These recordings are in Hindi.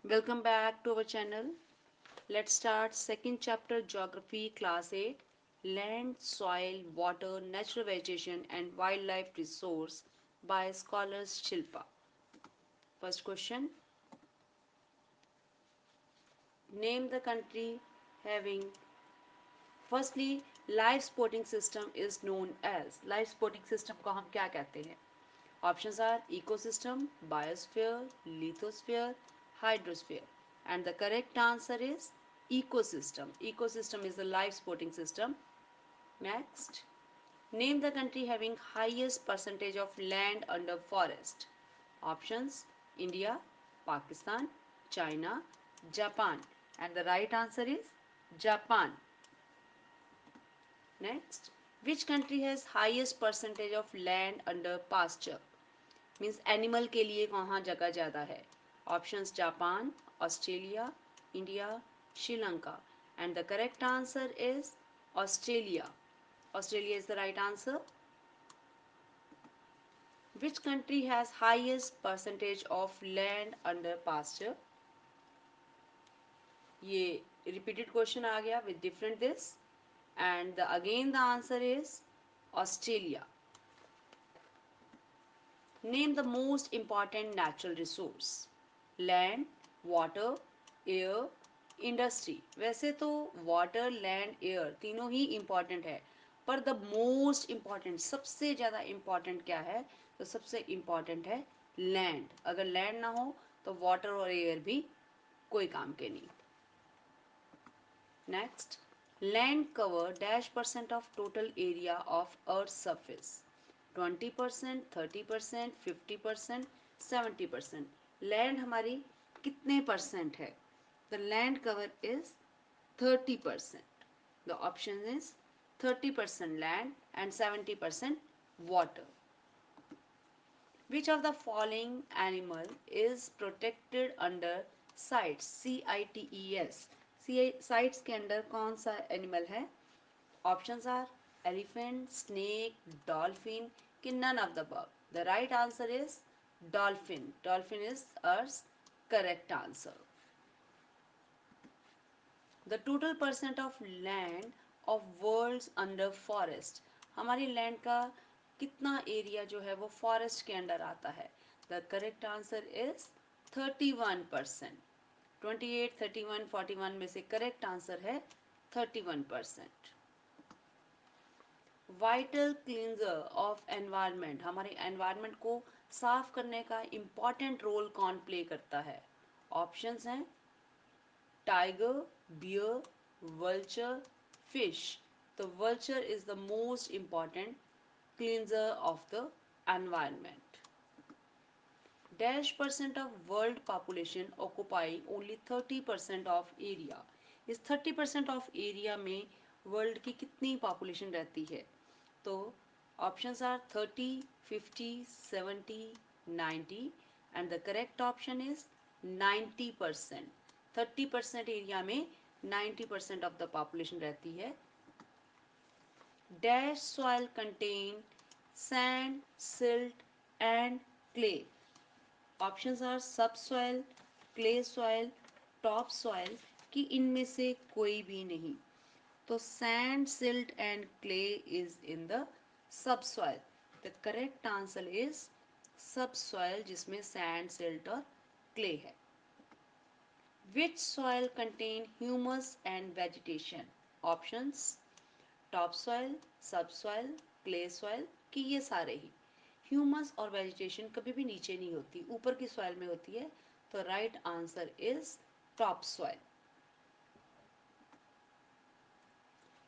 Welcome back to our channel. Let's start second chapter Geography class 8 Land, Soil, Water, Natural Vegetation and Wildlife Resource by scholars Shilpa. First question. Name the country having firstly live sporting system is known as live sporting system को हम क्या कहते हैं? Options are ecosystem, biosphere, lithosphere, hydrosphere. And the correct answer is ecosystem. Ecosystem is the live sporting system. Next, name the country having highest percentage of land under forest. Options India, Pakistan, China, Japan. And the right answer is Japan. Next, which country has highest percentage of land under pasture? Means animal के लिए कहाँ जगह ज़्यादा है? Options Japan, Australia, India, Sri Lanka. And the correct answer is Australia. Australia is the right answer. Which country has highest percentage of land under pasture? ये रिपीटेड क्वेश्चन आ गया with different this and the again the answer is Australia. Name the most important natural resource. Land, water, air, industry. वैसे तो water, land, air तीनों ही important है पर the most important सबसे ज़्यादा important क्या है? तो सबसे important है land. अगर land ना हो तो water और air भी कोई काम के नहीं. Next, land cover dash percent of total area of Earth's surface. 20%, 30%, 50%, 70%. Land हमारी कितने परसेंट है? The land cover is 30%. The option is 30% land and 70% water. Which of the following animal is protected under CITES? CITES. CITES के अंडर कौन सा एनिमल है? Options are elephant, snake, dolphin, none of the above. The right answer is dolphin. Dolphin is our correct answer. The total percent of land of world's under forest. हमारी लैंड का कितना एरिया जो है वो फॉरेस्ट के अंडर आता है? The correct answer is 31%. 28, 31, 41 में से करेक्ट आंसर है 31%. Vital cleanser of environment. हमारे एनवायरनमेंट को साफ करने का इम्पॉर्टेंट रोल कौन प्ले करता है? ऑप्शंस हैं टाइगर, बियर, वल्चर, फिश. तो vulture is the most important cleanser of the environment. Dash percent of world population occupy only 30% of area. इस 30% ऑफ एरिया में वर्ल्ड की कितनी पॉपुलेशन रहती है? तो options are 30, 50, 70, 90 and the correct option is 90%. 30% area में 90% ऑफ द पॉपुलेशन रहती है. Dash soil contain sand, silt and clay. Options are subsoil, clay soil, top soil कि इनमें से कोई भी नहीं. तो sand, silt and clay is in the subsoil. The correct answer is subsoil जिसमें सैंड, सिल्ट और क्ले है. Which soil contain humus and vegetation? Options top soil, सब सॉइल, क्ले सॉइल कि ये सारे ही. ह्यूमस और वेजिटेशन कभी भी नीचे नहीं होती, ऊपर की सॉइल में होती है. तो right answer is top soil.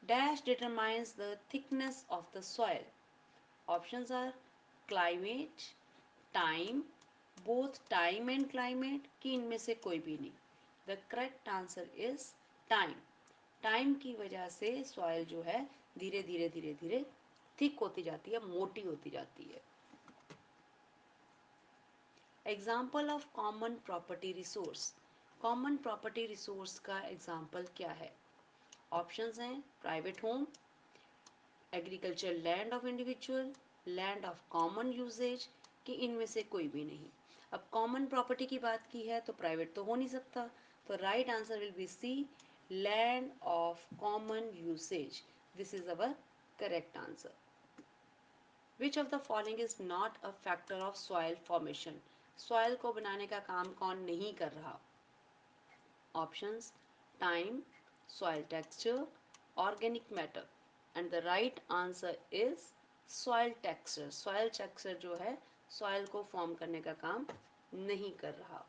Dash determines the thickness of the soil. Options are climate, time, both time and climate कि इनमें से कोई भी नहीं. The correct answer is time. Time की वजह से सॉइल जो है धीरे धीरे धीरे धीरे थिक होती जाती है, मोटी होती जाती है. Example of common property resource. Common property resource का एग्जाम्पल क्या है? ऑप्शंस हैं private home, agriculture land of individual, land of common usage कि इनमें से कोई भी नहीं. अब कॉमन प्रॉपर्टी की बात की है तो प्राइवेट तो हो नहीं सकता, तो right answer will be C, land of common usage. This is our correct answer. Which of the following is not a factor of soil formation. Soil को बनाने का काम कौन नहीं कर रहा? Options: time, soil texture, organic matter. And the right answer is soil texture. Soil texture जो है soil को form करने का काम नहीं कर रहा.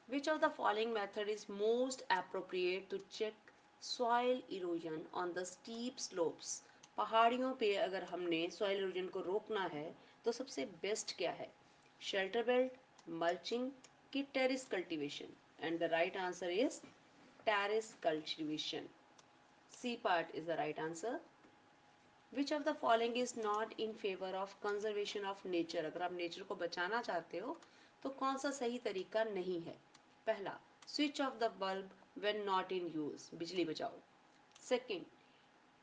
Which of the following method is most appropriate to check soil erosion on the steep slopes? पहाड़ियों पे अगर हमने soil erosion को रोकना है तो सबसे बेस्ट क्या है? Shelter belt, mulching की terrace cultivation? And the right answer is terrace cultivation. C part is the right answer. Which of the following is not in favour of conservation of nature. अगर आप नेचर को बचाना चाहते हो तो कौन सा सही तरीका नहीं है? पहला, switch off the bulb when not in use, बिजली बचाओ. Second,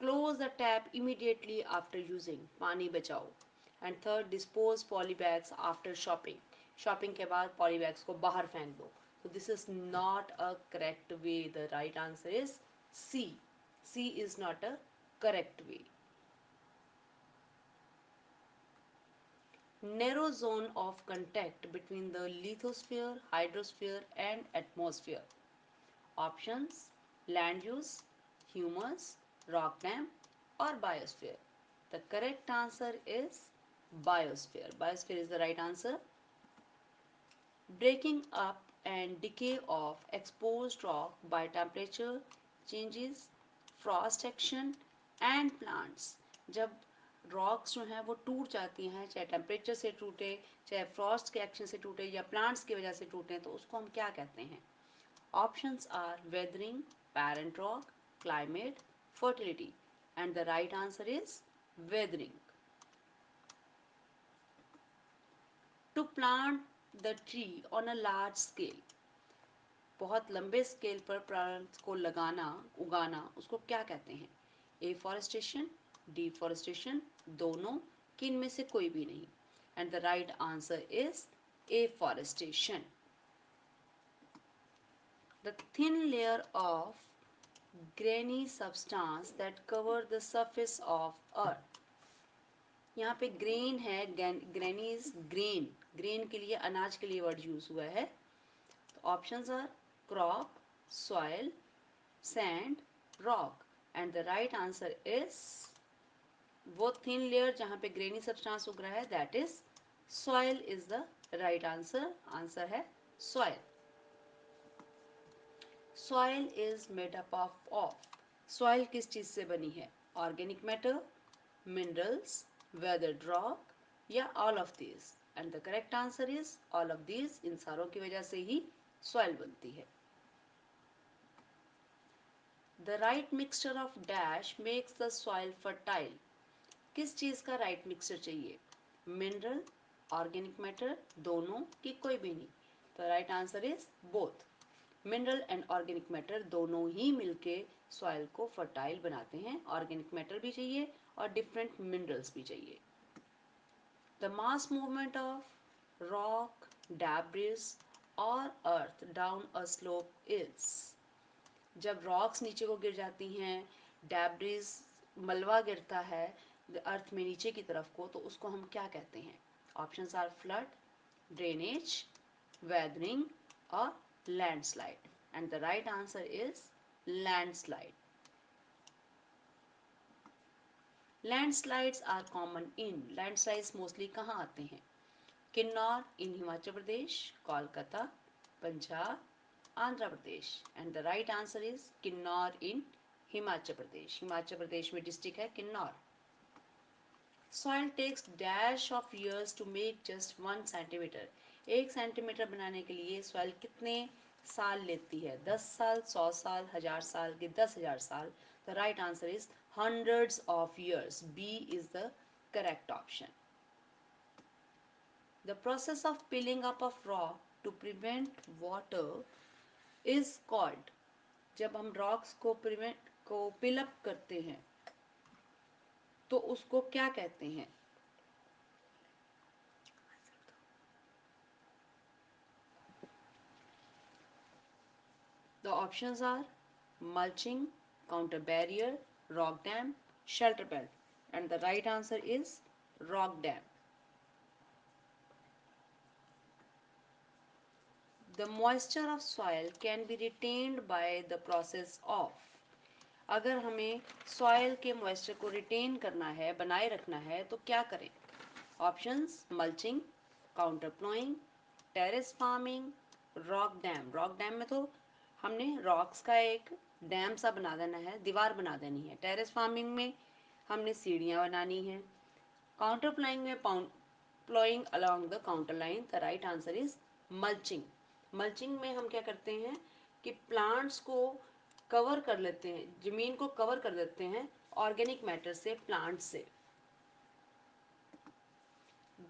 close the tap immediately after using, पानी बचाओ. And third, dispose poly bags after shopping, shopping के बाद पॉली बैग्स को बाहर फेंक दो. तो this is not a correct way. The right answer is C. C is not a correct way. Narrow zone of contact between the lithosphere, hydrosphere and atmosphere. Options: land use, humus, rock dam or biosphere. The correct answer is biosphere. Biosphere is the right answer. Breaking up and decay of exposed rock by temperature changes, frost action and plants. जब रॉक्स जो हैं वो टूट जाती हैं, चाहे टेम्परेचर से टूटे, चाहे फ्रॉस्ट के एक्शन से टूटे या प्लांट्स की वजह से टूटे, तो उसको हम क्या कहते हैं? Options are weathering, parent rock, climate, fertility. And the right answer is weathering. To plant the tree on a large scale, बहुत लंबे स्केल पर प्लांट्स को लगाना, उगाना, उसको क्या कहते हैं? एफॉरेस्टेशन, डिफॉरेस्टेशन, दोनों, कि इनमें से कोई भी नहीं? And the right answer is afforestation. The thin layer of grainy substance that cover the surface of earth. यहाँ पे ग्रेन है, ग्रेनी इज ग्रेन, ग्रेन के लिए, अनाज के लिए वर्ड यूज हुआ है. तो options are crop, soil, sand, rock. And the right answer is वो थिन लेयर जहाँ पे ग्रेनी सब्सटेंस उग रहा है, that is soil is the right answer. Answer है soil. Soil is made up of. Soil किस चीज से बनी है? Organic matter, minerals, weathered rock या all of these? And the correct answer is all of these. इन सारों की वजह से ही सॉइल बनती है. The right mixture of dash makes the soil fertile. किस चीज का राइट मिक्सचर चाहिए? मिनरल, ऑर्गेनिक मैटर, दोनों, कि कोई भी नहीं? तो right answer is both. Mineral and organic matter दोनों ही मिलके सॉइल को फर्टाइल बनाते हैं. ऑर्गेनिक मैटर भी चाहिए और डिफरेंट मिनरल्स भी चाहिए. The mass movement of rock, debris और earth down a slope is. जब रॉक्स नीचे को गिर जाती हैं, डैब्रिस, मलबा गिरता है अर्थ में नीचे की तरफ को, तो उसको हम क्या कहते हैं? Options are flood, drainage, weathering और landslide. And the right answer is landslide. Landslides are common in. Landslides mostly कहाँ आते हैं? Kinnaur in Himachal Pradesh, Kolkata, Punjab, Andhra Pradesh. And the right answer is Kinnaur in Himachal Pradesh. Himachal Pradesh में डिस्ट्रिक्ट है Kinnaur. Soil takes dash of years to make just 1 centimetre. 1 centimetre बनाने के लिए सॉइल कितने साल लेती है? 10 साल, 100 साल, 1000 साल के 10,000 साल? The right answer is hundreds of years. B is the correct option. The process of peeling up of rock to prevent water is called. जब हम रॉक्स को प्रिवेंट को पिल अप करते हैं तो उसको क्या कहते हैं? The options are mulching, counter barrier, rock dam, shelter belt. And the right answer is rock dam. The moisture of soil can be retained by the process of. अगर हमें सॉइल के मॉइस्चर को रिटेन करना है, बनाए रखना है, तो क्या करें? Options mulching, counter ploughing, terrace farming, rock dam. Rock dam में तो हमने रॉक्स का एक डैम सा बना देना है, दीवार बना देनी है। टेरेस फार्मिंग में हमने सीढ़ियाँ बनानी हैं। काउंटर प्लोइंग में ploughing along the counter line. The right answer is mulching. Mulching में हम क्या करते हैं कि प्लांट्स को कवर कर लेते हैं, जमीन को कवर कर देते हैं ऑर्गेनिक मैटर से, प्लांट से।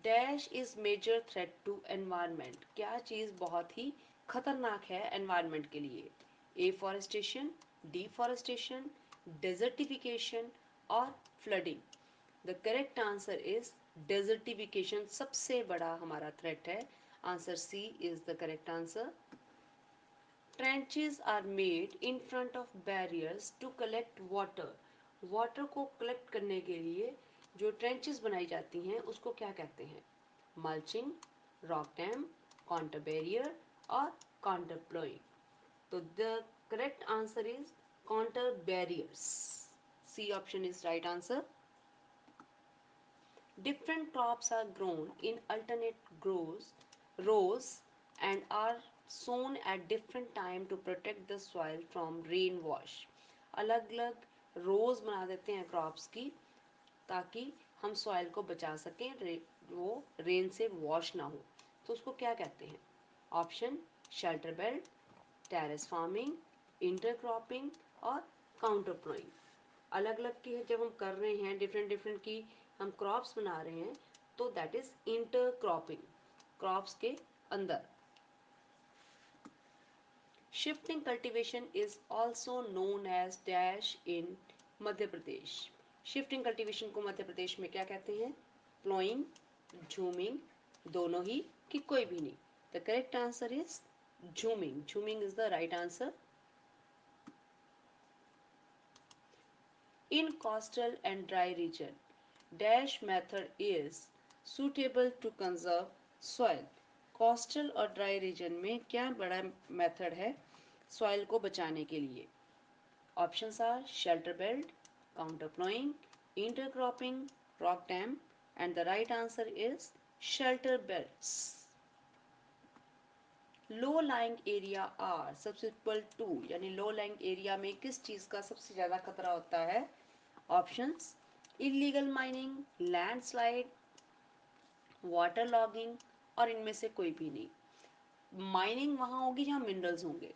Dash is major threat to environment. क्या चीज़ बहुत ही खतरनाक है एनवायरनमेंट के लिए? एफॉरेस्टेशन, डिफॉरेस्टेशन, डेजर्टिफिकेशन और flooding. The correct answer is desertification सबसे बड़ा हमारा थ्रेट है। Answer C is the correct answer. Trenches are made in front of barriers to collect water. Water को कलेक्ट करने के लिए जो ट्रेंचेस बनाई जाती हैं उसको क्या कहते हैं? Mulching, rock dam, counter barrier और काउंटर प्लोइंग। तो the correct answer is counter barriers. C option is right answer. Different crops are grown in alternate rows and are sown at different time to protect the soil from rain wash. अलग अलग रोज बना देते हैं क्रॉप्स की ताकि हम सॉइल को बचा सकें, वो रेन से वॉश ना हो। तो उसको क्या कहते हैं? Option shelter belt, terrace farming, intercropping और काउंटर प्लोइंग। अलग अलग की है, जब हम कर रहे हैं डिफरेंट डिफरेंट की हम क्रॉप्स बना रहे हैं तो दैट इज इंटरक्रॉपिंग, क्रॉप्स के अंदर। Shifting cultivation is also known as dash in Madhya Pradesh. Shifting cultivation को मध्य प्रदेश में क्या कहते हैं? प्लोइंग, झूमिंग, दोनों ही कि कोई भी नहीं? The correct answer is jhuming. Jhuming is the right answer. In coastal and dry region, dash method is suitable to conserve soil. Coastal और ड्राई रीजन में क्या बड़ा मेथड है सॉइल को बचाने के लिए? Options are shelter belt, counter ploughing, intercropping, rock dam and the right answer is shelter belts. Low lying area are subsequent to, यानी लो लाइंग एरिया में किस चीज़ का सबसे ज़्यादा खतरा होता है? Options illegal mining, landslide, water logging और इनमें से कोई भी नहीं। माइनिंग वहाँ होगी जहाँ मिनरल्स होंगे,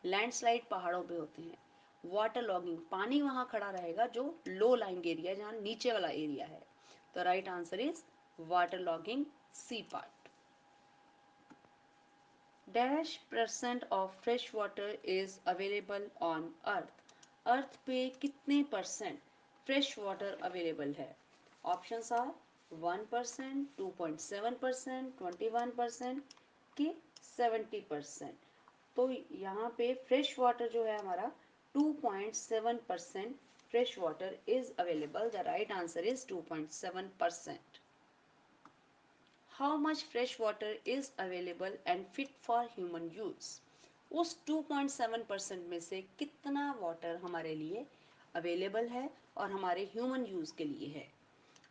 लैंडस्लाइड पहाड़ों पे होते हैं, वाटर लॉगिंग पानी वहाँ खड़ा रहेगा जो लो लाइंग एरिया जहाँ नीचे वाला एरिया है। तो right answer is water logging, sea part. Dash percent of fresh water is available on earth. Earth पे कितने परसेंट फ्रेश वाटर अवेलेबल है? ऑप्शंस आर 1%, 2.7%, 21% कि 70%। तो यहाँ पे फ्रेश वाटर जो है हमारा 2.7% fresh water is available. The right answer is 2.7%। How much fresh water is available and fit for human use. उस 2.7% में से कितना वाटर हमारे लिए अवेलेबल है और हमारे ह्यूमन यूज के लिए है?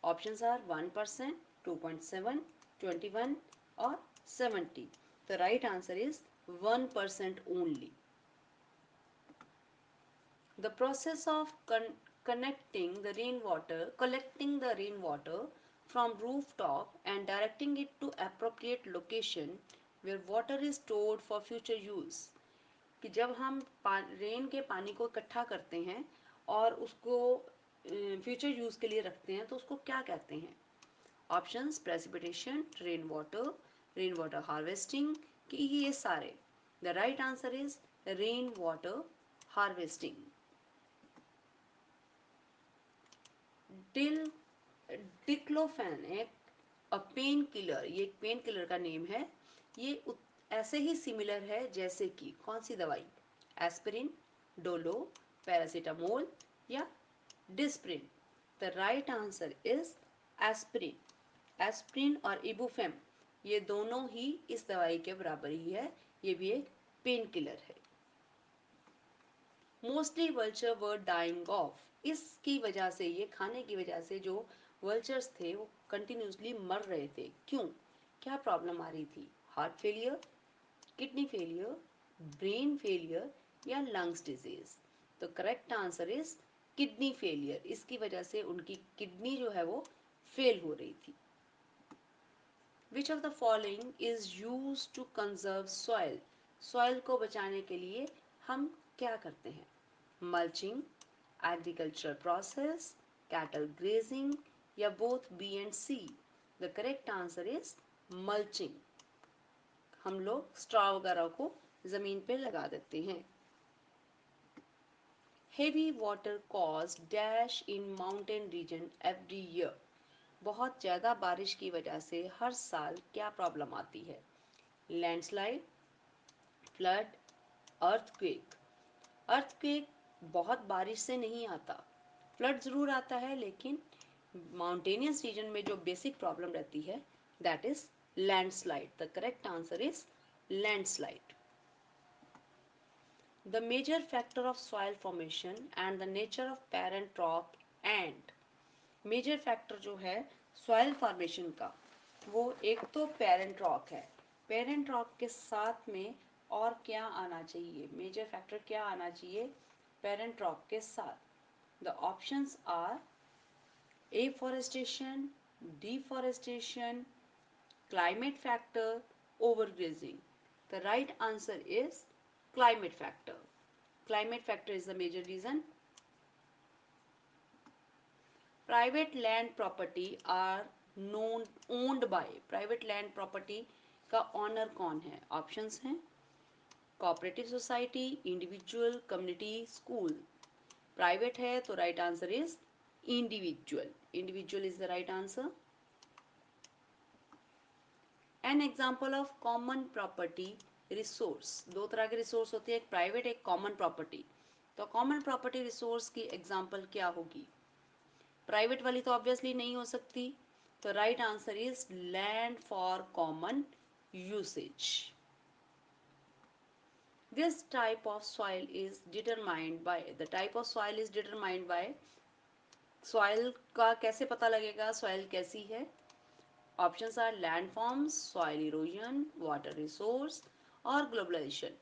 ऑप्शंस आर 1%, 2.7, 21 और 70। The right answer is 1% only. The process of collecting the rainwater from rooftop and directing it to appropriate location where water is stored for future use। कि जब हम रेन के पानी को इकट्ठा करते हैं और उसको फ्यूचर यूज़ के लिए रखते हैं तो उसको क्या कहते हैं? Options precipitation, rain water harvesting कि ये सारे? The right answer is rain water harvesting. डिल डिक्लोफेन एक पेन किलर, ये एक पेन किलर का नेम है। ये ऐसे ही सिमिलर है जैसे कि कौन सी दवाई? एस्पिरिन, डोलो, पैरासीटामोल या Disprin? The right answer is aspirin. Aspirin और इबुफेम ये दोनों ही इस दवाई के बराबर ही है, ये भी एक पेन किलर है। Mostly vulture were dying off, इसकी वजह से, ये खाने की वजह से जो वल्चर्स थे वो कंटिन्यूसली मर रहे थे। क्यों? क्या प्रॉब्लम आ रही थी? Heart failure, kidney failure, brain failure या लंग्स डिजीज? तो correct answer is kidney failure. इसकी वजह से उनकी किडनी जो है वो फेल हो रही थी। Which of the following is use to conserve soil? Soil को बचाने के लिए हम क्या करते हैं? Mulching, agriculture process, cattle grazing या both B and C? The correct answer is mulching. हम लोग स्ट्रॉ वगैरह को जमीन पे लगा देते हैं। Heavy water cause dash in mountain region every year? बहुत ज़्यादा बारिश की वजह से हर साल क्या प्रॉब्लम आती है? Landslide, flood, earthquake? अर्थक्वेक बहुत बारिश से नहीं आता, फ्लड ज़रूर आता है, लेकिन माउंटेनियस रीजन में जो बेसिक प्रॉब्लम रहती है that is landslide. The correct answer is landslide. The major factor of soil formation and the nature of parent rock and? Major factor जो है सॉइल फॉर्मेशन का, वो एक तो पेरेंट रॉक है। पेरेंट रॉक के साथ में और क्या आना चाहिए? मेजर फैक्टर क्या आना चाहिए पेरेंट रॉक के साथ? The options are afforestation, deforestation, climate factor, overgrazing. The right answer is climate factor. Climate factor is the major reason. Private land property are known owned by? Private land property का ऑनर कौन है? ऑप्शंस हैं cooperative society, individual, community, school. Private है तो right answer is individual. Individual is the right answer. An example of common property resource? दो तरह के रिसोर्स होते हैं, एक प्राइवेट एक कॉमन प्रॉपर्टी। तो कॉमन प्रॉपर्टी रिसोर्स की एग्जाम्पल क्या होगी? प्राइवेट वाली तो ऑब्वियसली नहीं हो सकती, तो right answer is land for common usage. This type of soil is determined by? The type of soil is determined by? Soil का कैसे पता लगेगा सॉइल कैसी है? Options are landforms, soil erosion, water resource or globalization.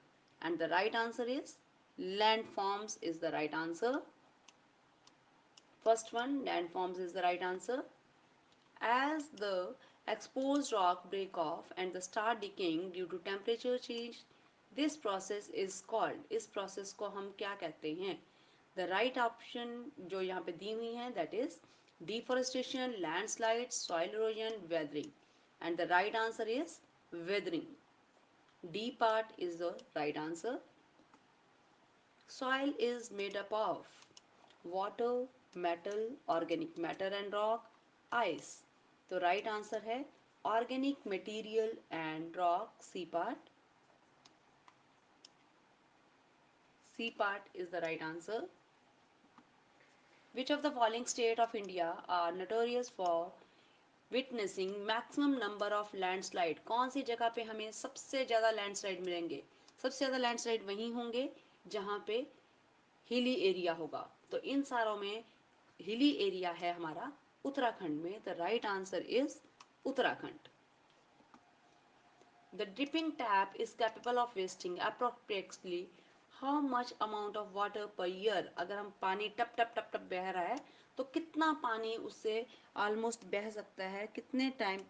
And the right answer is landforms is the right answer. First one, landforms is the right answer. As the exposed rock break off and the start decaying due to temperature change, this process is called, इस process को हम क्या कहते हैं? The right option जो यहाँ पे दी हुई है that is deforestation, landslide, soil erosion, weathering. And the right answer is weathering. D part is the right answer. Soil is made up of water, metal, organic matter and rock, ice. तो right answer है organic material and rock, C part. C part is the right answer. Which of the following state of India are notorious for witnessing maximum number of landslide? कौन सी जगह पे हमें सबसे ज़्यादा लैंडस्लाइड मिलेंगे? सबसे ज़्यादा लैंडस्लाइड वहीं होंगे जहाँ पे हिली एरिया होगा। तो इन सारों में हिली एरिया है हमारा उत्तराखंड में। The right answer is Uttarakhand. The dripping tap is capable of wasting appropriately how much amount of water per year? अगर हम पानी टप टप टप टप बह रहा है तो कितना पानी उससे ऑलमोस्ट बह सकता है, कितने टाइम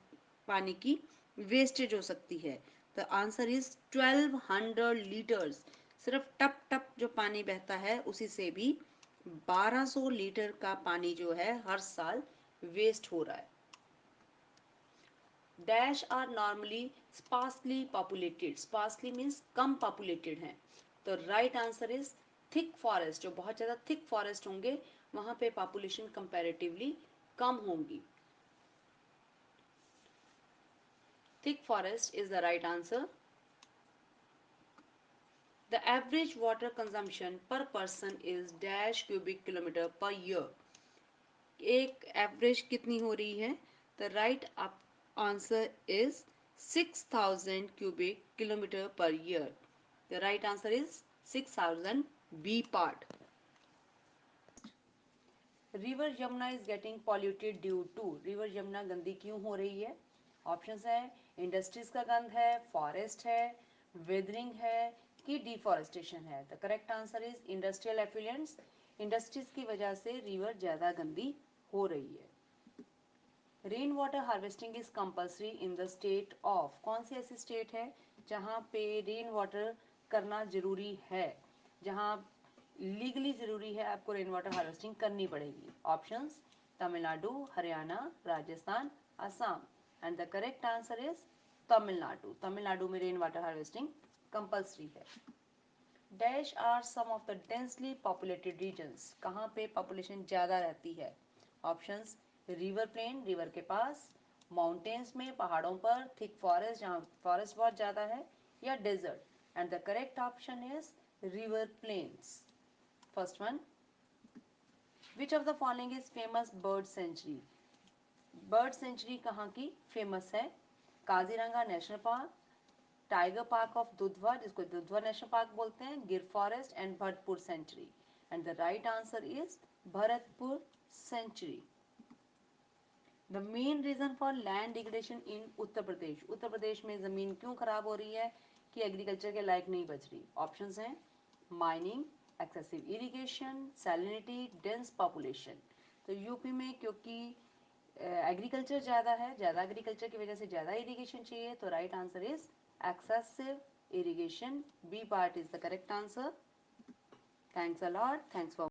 पानी की वेस्टेज हो सकती है? The answer is 1200 litres. सिर्फ टप टप जो पानी बहता है उसी से भी 1200 लीटर का पानी जो है हर साल वेस्ट हो रहा है। Dash are normally sparsely populated? Sparsely means कम पॉपुलेटेड हैं, तो right answer is thick forest. जो बहुत ज़्यादा थिक फॉरेस्ट होंगे वहाँ पे पॉपुलेशन कंपैरेटिवली कम होंगी। Thick forest is the right answer. The average water consumption per person is dash cubic kilometer per year. एक एवरेज कितनी हो रही है? The right answer is 6000 cubic kilometer per year. The right answer is 6000, B part. River Yamuna is getting polluted due to, river Yamuna गंदी क्यों हो रही है? ऑप्शंस है इंडस्ट्रीज का गंद है, फॉरेस्ट है, वेदरिंग है कि डिफॉरेस्टेशन है. The correct answer is industrial effluents. Industries की वजह से रिवर ज़्यादा गंदी हो रही है. Rain water harvesting is compulsory in the state of, कौन सी ऐसी स्टेट है जहाँ पे रेन वाटर करना जरूरी है, जहाँ लीगली ज़रूरी है आपको रेन वाटर हार्वेस्टिंग करनी पड़ेगी? Options Tamil Nadu, Haryana, Rajasthan, Assam. And the correct answer is Tamil Nadu. Tamil Nadu में रेन वाटर हार्वेस्टिंग कंपल्सरी है. Dash are some of the densely populated regions, कहाँ पे पॉपुलेशन ज़्यादा रहती है? ऑप्शंस रिवर प्लेन, रिवर के पास, माउंटेन्स में, पहाड़ों पर, थिक फॉरेस्ट जहाँ फॉरेस्ट बहुत ज़्यादा है, या desert. And the correct option is river plains. First one, which of the following is famous bird sanctuary, bird sanctuary कहाँ की फेमस है? Kaziranga national park, tiger park of Dudhwa जिसको दुधवा नेशनल पार्क बोलते हैं, Gir forest and Bharatpur sanctuary. And the right answer is Bharatpur sanctuary. The main reason for land degradation in Uttar Pradesh, Uttar Pradesh में ज़मीन क्यों खराब हो रही है कि एग्रीकल्चर के लायक नहीं बच रही? ऑप्शंस हैं mining, excessive irrigation, salinity, dense population. तो यूपी में क्योंकि एग्रीकल्चर ज़्यादा है, ज़्यादा एग्रीकल्चर की वजह से ज़्यादा इरिगेशन चाहिए, तो right answer is excessive irrigation. B part is the correct answer. Thanks a lot. Thanks for